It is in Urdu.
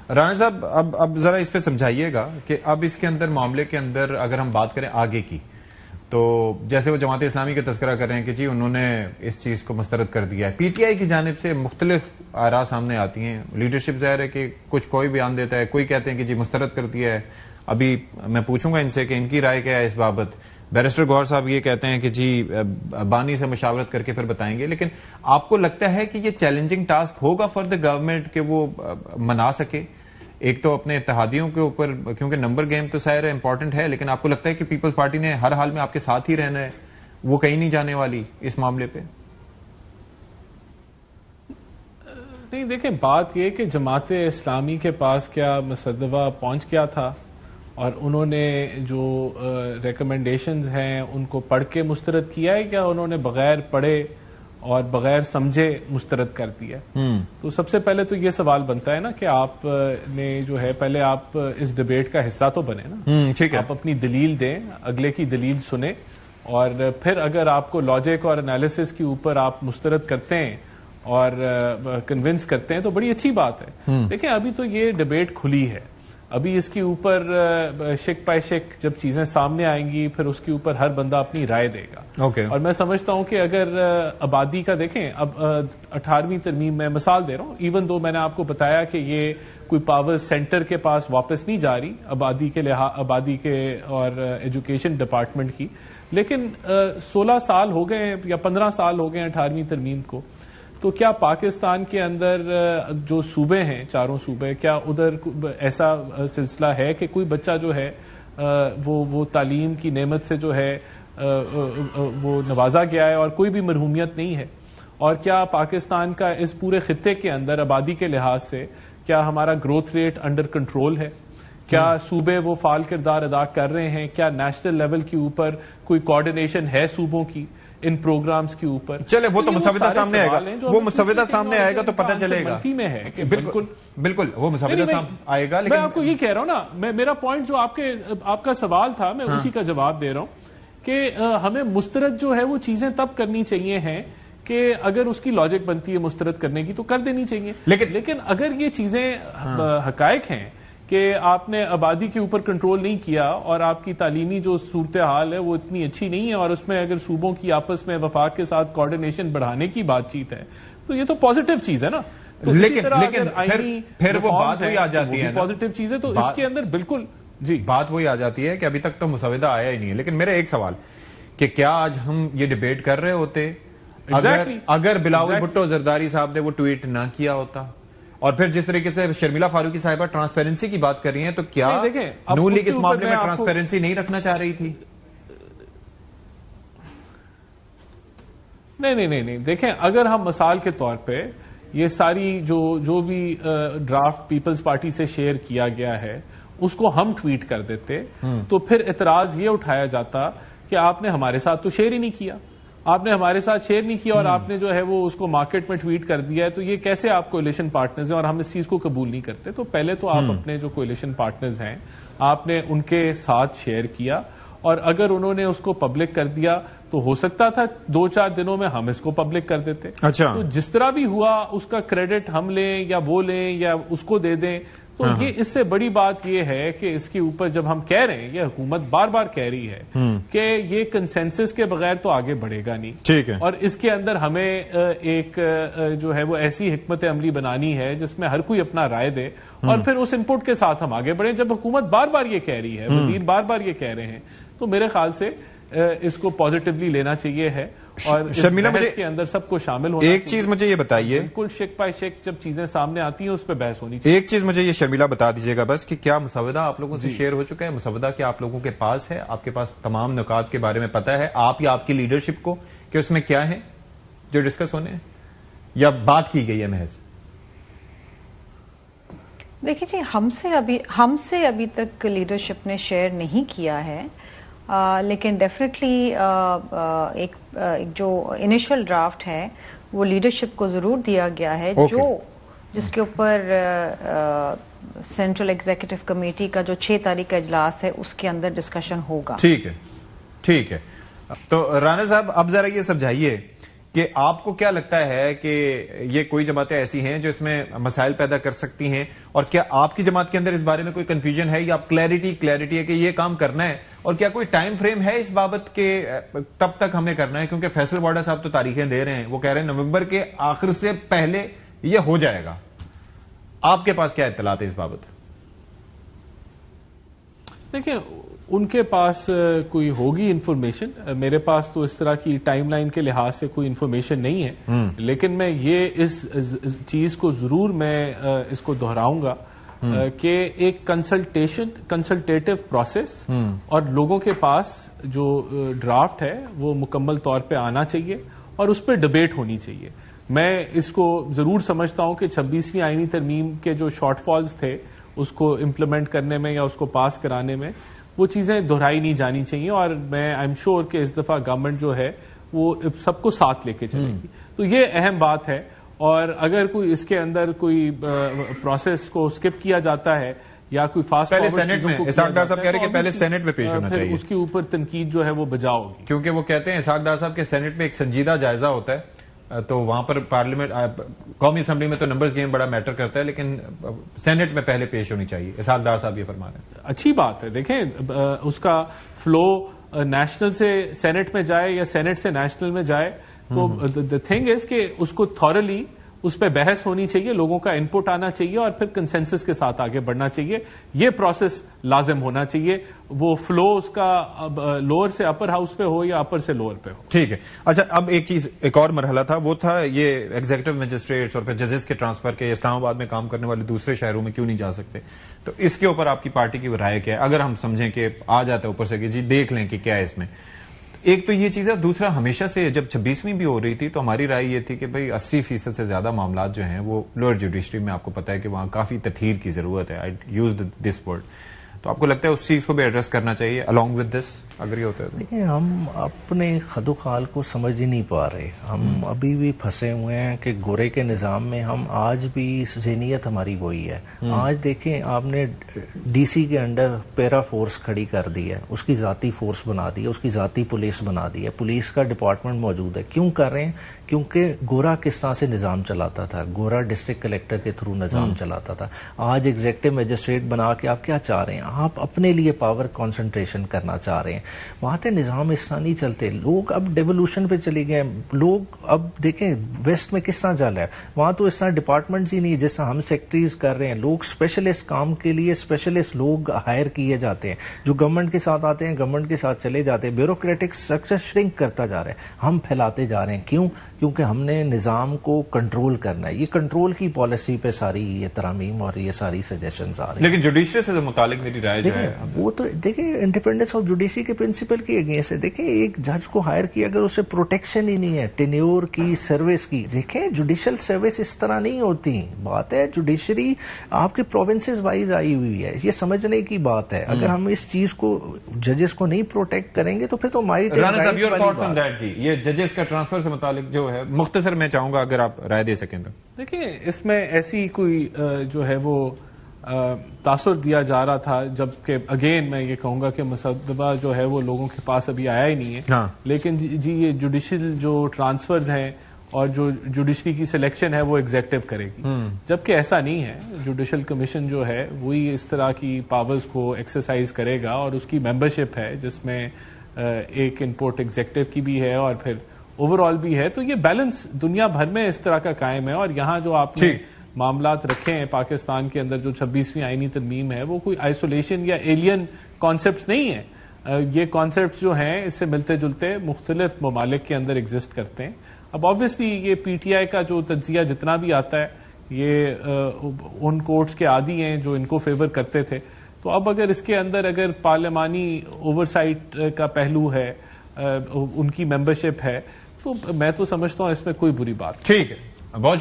رانا صاحب اب ذرا اس پہ سمجھائیے گا کہ اب اس کے اندر معاملے کے اندر اگر ہم بات کریں آگے کی، تو جیسے وہ جماعت اسلامی کا تذکرہ کر رہے ہیں کہ جی انہوں نے اس چیز کو مسترد کر دیا ہے، پی ٹی آئی کی جانب سے مختلف آراء سامنے آتی ہیں، لیڈرشپ ظاہر ہے کہ کچھ کوئی بیان دیتا ہے، کوئی کہتے ہیں کہ جی مسترد کر دیا ہے. ابھی میں پوچھوں گا ان سے کہ ان کی رائے کیا ہے اس بابت. بیرسٹر گوہر صاحب یہ کہتے ہیں کہ جی بانی سے مشاورت کر کے پھر بتائیں گے، لیکن آپ کو لگتا ہے کہ یہ چیلنجنگ ٹاسک ہوگا فار دا گورنمنٹ کہ وہ منا سکے ایک تو اپنے اتحادیوں کے اوپر، کیونکہ نمبر گیم تو ظاہر امپورٹنٹ ہے، لیکن آپ کو لگتا ہے کہ پیپلز پارٹی نے ہر حال میں آپ کے ساتھ ہی رہنا ہے، وہ کہیں نہیں جانے والی اس معاملے پہ؟ نہیں، دیکھیں بات یہ کہ جماعت اسلامی کے پاس کیا مصدبہ پہنچ گیا تھا اور انہوں نے جو ریکمنڈیشنز ہیں ان کو پڑھ کے مسترد کیا ہے، یا انہوں نے بغیر پڑھے اور بغیر سمجھے مسترد کر دیا؟ تو سب سے پہلے تو یہ سوال بنتا ہے نا کہ آپ نے جو ہے پہلے آپ اس ڈیبیٹ کا حصہ تو بنے نا، ٹھیک ہے، آپ اپنی دلیل دیں، اگلے کی دلیل سنیں، اور پھر اگر آپ کو لاجک اور انالیسس کے اوپر آپ مسترد کرتے ہیں اور کنونس کرتے ہیں تو بڑی اچھی بات ہے. دیکھیں ابھی تو یہ ڈیبیٹ کھلی ہے، ابھی اس کے اوپر شک پائے شک جب چیزیں سامنے آئیں گی پھر اس کے اوپر ہر بندہ اپنی رائے دے گا. اور میں سمجھتا ہوں کہ اگر آبادی کا دیکھیں، اب 18ویں ترمیم میں مثال دے رہا ہوں، ایون دو میں نے آپ کو بتایا کہ یہ کوئی پاور سینٹر کے پاس واپس نہیں جا رہی آبادی کے اور ایجوکیشن ڈپارٹمنٹ کی، لیکن 16 سال ہو گئے یا 15 سال ہو گئے 18ویں ترمیم کو. تو کیا پاکستان کے اندر جو صوبے ہیں، چاروں صوبے، کیا ادھر ایسا سلسلہ ہے کہ کوئی بچہ جو ہے وہ تعلیم کی نعمت سے جو ہے وہ نوازا گیا ہے اور کوئی بھی مرحومیت نہیں ہے؟ اور کیا پاکستان کا اس پورے خطے کے اندر آبادی کے لحاظ سے کیا ہمارا گروتھ ریٹ انڈر کنٹرول ہے؟ کیا صوبے وہ فعال کردار ادا کر رہے ہیں؟ کیا نیشنل لیول کے اوپر کوئی کوارڈینیشن ہے صوبوں کی ان پروگرامز کے اوپر؟ چلے وہ تو مسودہ سامنے آئے گا، وہ مسودہ سامنے آئے گا تو پتہ چلے گا. منفی میں ہے کہ بالکل وہ مسودہ سامنے آئے گا، لیکن میں آپ کو یہ کہہ رہا ہوں نا، میرا پوائنٹ جو آپ کا سوال تھا میں اسی کا جواب دے رہا ہوں کہ ہمیں مسترد جو ہے وہ چیزیں تب کرنی چاہیے ہیں کہ اگر اس کی لاجک بنتی ہے مسترد کرنے کی تو کر دینی چاہیے، لیکن اگر یہ چیزیں حقائق ہیں کہ آپ نے آبادی کے اوپر کنٹرول نہیں کیا اور آپ کی تعلیمی جو صورتحال ہے وہ اتنی اچھی نہیں ہے، اور اس میں اگر صوبوں کی آپس میں وفاق کے ساتھ کوارڈینیشن بڑھانے کی بات چیت ہے تو یہ تو پازیٹیو چیز ہے نا. لیکن پھر وہ بات وہی آ جاتی ہے، پازیٹیو چیز ہے تو اس کے اندر بالکل جی بات وہی آ جاتی ہے کہ ابھی تک تو مسودہ آیا ہی نہیں ہے. لیکن میرا ایک سوال کہ کیا آج ہم یہ ڈیبیٹ کر رہے ہوتے اگر بلاول بھٹو زرداری صاحب نے وہ ٹویٹ نہ کیا ہوتا؟ اور پھر جس طریقے سے شرمیلا فاروقی صاحبہ ٹرانسپیرنسی کی بات کر رہی ہیں، تو کیا نون لیگ اس معاملے میں ٹرانسپیرنسی نہیں رکھنا چاہ رہی تھی؟ نہیں، دیکھیں اگر ہم مثال کے طور پہ یہ ساری جو بھی ڈرافٹ پیپلز پارٹی سے شیئر کیا گیا ہے اس کو ہم ٹویٹ کر دیتے تو پھر اعتراض یہ اٹھایا جاتا کہ آپ نے ہمارے ساتھ تو شیئر ہی نہیں کیا، آپ نے ہمارے ساتھ شیئر نہیں کیا اور آپ نے جو ہے وہ اس کو مارکیٹ میں ٹویٹ کر دیا ہے، تو یہ کیسے آپ کولیشن پارٹنرز ہیں اور ہم اس چیز کو قبول نہیں کرتے. تو پہلے تو آپ اپنے جو کولیشن پارٹنرز ہیں آپ نے ان کے ساتھ شیئر کیا، اور اگر انہوں نے اس کو پبلک کر دیا تو ہو سکتا تھا 2-4 دنوں میں ہم اس کو پبلک کر دیتے. تو جس طرح بھی ہوا اس کا کریڈٹ ہم لیں یا وہ لیں یا اس کو دے دیں، تو یہ اس سے بڑی بات یہ ہے کہ اس کے اوپر جب ہم کہہ رہے ہیں، یہ حکومت بار بار کہہ رہی ہے کہ یہ کنسنسس کے بغیر تو آگے بڑھے گا نہیں، ٹھیک ہے، اور اس کے اندر ہمیں ایک جو ہے وہ ایسی حکمت عملی بنانی ہے جس میں ہر کوئی اپنا رائے دے اور پھر اس انپٹ کے ساتھ ہم آگے بڑھیں. جب حکومت بار بار یہ کہہ رہی ہے، وزیر بار بار یہ کہہ رہے ہیں، تو میرے خیال سے اس کو پازیٹیولی لینا چاہیے ہے اور شرمیلا بحث کے اندر سب کو شامل ہونا. ایک چیز مجھے یہ بتائیے، بالکل شک پائے شک جب چیزیں سامنے آتی ہیں اس پہ بحث ہونی چاہیے. ایک چیز مجھے یہ شرمیلا بتا دیجیے گا بس کہ کیا مسودہ آپ لوگوں سے شیئر ہو چکا ہے؟ مسودہ کیا آپ لوگوں کے پاس ہے؟ آپ کے پاس تمام نکات کے بارے میں پتا ہے آپ یا آپ کی لیڈرشپ کو کہ اس میں کیا ہے جو ڈسکس ہونے ہیں یا بات کی گئی ہے محض؟ دیکھیے جی، ہم سے ابھی تک لیڈرشپ نے شیئر نہیں کیا ہے، لیکن ڈیفینیٹلی ایک جو انیشل ڈرافٹ ہے وہ لیڈرشپ کو ضرور دیا گیا ہے، جس کے اوپر سینٹرل ایگزیکٹو کمیٹی کا جو 6 تاریخ کا اجلاس ہے اس کے اندر ڈسکشن ہوگا. ٹھیک ہے. تو رانا صاحب اب ذرا یہ سمجھائیے کہ آپ کو کیا لگتا ہے کہ یہ کوئی جماعتیں ایسی ہیں جو اس میں مسائل پیدا کر سکتی ہیں، اور کیا آپ کی جماعت کے اندر اس بارے میں کوئی کنفیوژن ہے یا آپ کلیئرٹی ہے کہ یہ کام کرنا ہے، اور کیا کوئی ٹائم فریم ہے اس بابت کہ تب تک ہمیں کرنا ہے؟ کیونکہ فیصل وارڈا صاحب تو تاریخیں دے رہے ہیں، وہ کہہ رہے ہیں نومبر کے آخر سے پہلے یہ ہو جائے گا. آپ کے پاس کیا اطلاعات ہے اس بابت؟ دیکھیں، ان کے پاس کوئی ہوگی انفارمیشن، میرے پاس تو اس طرح کی ٹائم لائن کے لحاظ سے کوئی انفارمیشن نہیں ہے، لیکن میں یہ اس چیز کو ضرور میں اس کو دہراؤں گا کہ ایک کنسلٹیٹو پروسیس اور لوگوں کے پاس جو ڈرافٹ ہے وہ مکمل طور پہ آنا چاہیے اور اس پہ ڈبیٹ ہونی چاہیے. میں اس کو ضرور سمجھتا ہوں کہ 26ویں آئینی ترمیم کے جو شارٹ فالز تھے اس کو امپلیمنٹ کرنے میں یا اس کو پاس کرانے میں وہ چیزیں دہرائی نہیں جانی چاہیے، اور میں آئی ایم شیور کہ اس دفعہ گورنمنٹ جو ہے وہ سب کو ساتھ لے کے چلے گی. تو یہ اہم بات ہے، اور اگر کوئی اس کے اندر کوئی پروسیس کو اسکپ کیا جاتا ہے یا کوئی فاسٹ سینٹ میں اسحاق ڈار صاحب کہہ رہے ہیں کہ پہلے سینٹ میں پیش ہونا چاہیے، اس کے اوپر تنقید جو ہے وہ بجا ہوگی، کیونکہ وہ کہتے ہیں اسحاق ڈار صاحب کے سینٹ میں ایک سنجیدہ جائزہ ہوتا ہے، تو وہاں پر پارلیمنٹ قومی اسمبلی میں تو نمبرز گیم بڑا میٹر کرتا ہے، لیکن سینٹ میں پہلے پیش ہونی چاہیے. اسحاق ڈار صاحب یہ فرما رہے ہیں. اچھی بات ہے. دیکھیں، اس کا فلو نیشنل سے سینٹ میں جائے یا سینٹ سے نیشنل میں جائے، تو دا تھنگ از کہ اس کو تھورلی اس پہ بحث ہونی چاہیے، لوگوں کا انپٹ آنا چاہیے اور پھر کنسنسس کے ساتھ آگے بڑھنا چاہیے. یہ پروسیس لازم ہونا چاہیے، وہ فلو اس کا لوور سے اپر ہاؤس پہ ہو یا اپر سے لوور پہ ہو. ٹھیک ہے. اچھا، اب ایک چیز، ایک اور مرحلہ تھا، وہ تھا یہ ایگزیکٹو مجسٹریٹس اور پھر ججز کے ٹرانسفر کے، اسلام آباد میں کام کرنے والے دوسرے شہروں میں کیوں نہیں جا سکتے؟ تو اس کے اوپر آپ کی پارٹی کی رائے کیا ہے؟ اگر ہم سمجھیں کہ آ جاتا ہے اوپر سے کہ جی دیکھ لیں کہ کیا ہے اس میں. ایک تو یہ چیز ہے، دوسرا ہمیشہ سے جب 26ویں بھی ہو رہی تھی تو ہماری رائے یہ تھی کہ بھئی 80% سے زیادہ معاملات جو ہیں وہ لوئر جوڈیشری میں، آپ کو پتا ہے کہ وہاں کافی تطہیر کی ضرورت ہے. آئی یوز دس ورڈ. تو آپ کو لگتا ہے اس چیز کو بھی ایڈریس کرنا چاہیے along with this اگر یہ ہوتا ہے؟ دیکھیں، ہم اپنے خد و خال کو سمجھ ہی نہیں پا رہے. ہم ابھی بھی پھنسے ہوئے ہیں کہ گورے کے نظام میں. ہم آج بھی ذہنیت ہماری وہی ہے. آج دیکھیں، آپ نے ڈی سی کے انڈر پیرا فورس کھڑی کر دی ہے، اس کی ذاتی فورس بنا دی ہے، اس کی ذاتی پولیس بنا دی ہے، پولیس کا ڈپارٹمنٹ موجود ہے. کیوں کر رہے ہیں؟ کیونکہ گورا کس طرح سے نظام چلاتا تھا، گورا ڈسٹرکٹ کلیکٹر کے تھرو نظام چلاتا تھا. آج ایگزیکٹو میجسٹریٹ بنا کے آپ کیا چاہ رہے ہیں؟ آپ اپنے لیے پاور کانسنٹریشن کرنا چاہ رہے ہیں. وہاں تے نظام اس طرح نہیں چلتے. لوگ اب ڈیولوشن پہ چلے گئے. لوگ اب دیکھیں ویسٹ میں کس طرح چل رہا ہے، وہاں تو اس طرح ڈپارٹمنٹس ہی نہیں جس طرح ہم سیکٹریز کر رہے ہیں. لوگ اسپیشلسٹ کام کے لیے اسپیشلسٹ لوگ ہائر کیے جاتے ہیں، جو گورنمنٹ کے ساتھ آتے ہیں، گورنمنٹ کے ساتھ چلے جاتے ہیں. بیوروکریٹک اسٹرکچر شرنک کرتا جا رہا ہے، ہم پھیلاتے جا رہے ہیں. کیوں؟ کیونکہ ہم نے نظام کو کنٹرول کرنا ہے. یہ کنٹرول کی پالیسی پہ ساری یہ ترامیم اور یہ ساری سجیشنز آ رہی ہیں. لیکن جوڈیشری سے متعلق میری رائے جو ہے وہ تو دیکھیں انڈیپینڈنس آف جوڈیشری کے پرنسپل کی اگینسٹ ہے. دیکھیں، ایک جج کو ہائر کیا اگر اسے پروٹیکشن ہی نہیں ہے ٹینیور کی، سروس کی. دیکھیں، جوڈیشل سروس اس طرح نہیں ہوتی. بات ہے جوڈیشری آپ کے پروونسز وائز آئی ہوئی ہے، یہ سمجھنے کی بات ہے. اگر ہم اس چیز کو ججز کو نہیں پروٹیکٹ کریں گے تو پھر تو رانا صاحب یور تھاٹس آن دیٹ جی، یہ ججز کا ٹرانسفر سے متعلق جو ہے مختصر میں چاہوں گا اگر آپ رائے دے سکیں تو. دیکھیں، اس میں ایسی کوئی جو ہے وہ تاثر دیا جا رہا تھا، جبکہ اگین میں یہ کہوں گا کہ مسودہ جو ہے وہ لوگوں کے پاس ابھی آیا ہی نہیں ہے. لیکن جی یہ جوڈیشل جو ٹرانسفرز ہیں اور جو جوڈیشری کی سلیکشن ہے وہ ایگزیکٹو کرے گی، جبکہ ایسا نہیں ہے. جوڈیشل کمیشن جو ہے وہی اس طرح کی پاورز کو ایکسرسائز کرے گا، اور اس کی ممبرشپ ہے جس میں ایک انپورٹ ایگزیکٹو کی بھی ہے اور پھر اوور آل بھی ہے. تو یہ بیلنس دنیا بھر میں اس طرح کا قائم ہے. اور یہاں جو آپ نے معاملات رکھے ہیں پاکستان کے اندر، جو 26ویں آئینی ترمیم ہے، وہ کوئی آئسولیشن یا ایلین کانسیپٹس نہیں ہیں. یہ کانسیپٹس جو ہیں اس سے ملتے جلتے مختلف ممالک کے اندر ایگزسٹ کرتے ہیں. اب آبویسلی یہ پی ٹی آئی کا جو تجزیہ جتنا بھی آتا ہے یہ ان کورٹس کے عادی ہیں جو ان کو فیور کرتے تھے. تو اب اگر اس کے اندر اگر پارلیمانی اوورسائٹ کا پہلو ہے، ان کی ممبرشپ ہے، تو میں تو سمجھتا ہوں اس میں کوئی بری بات. ٹھیک ہے. بہت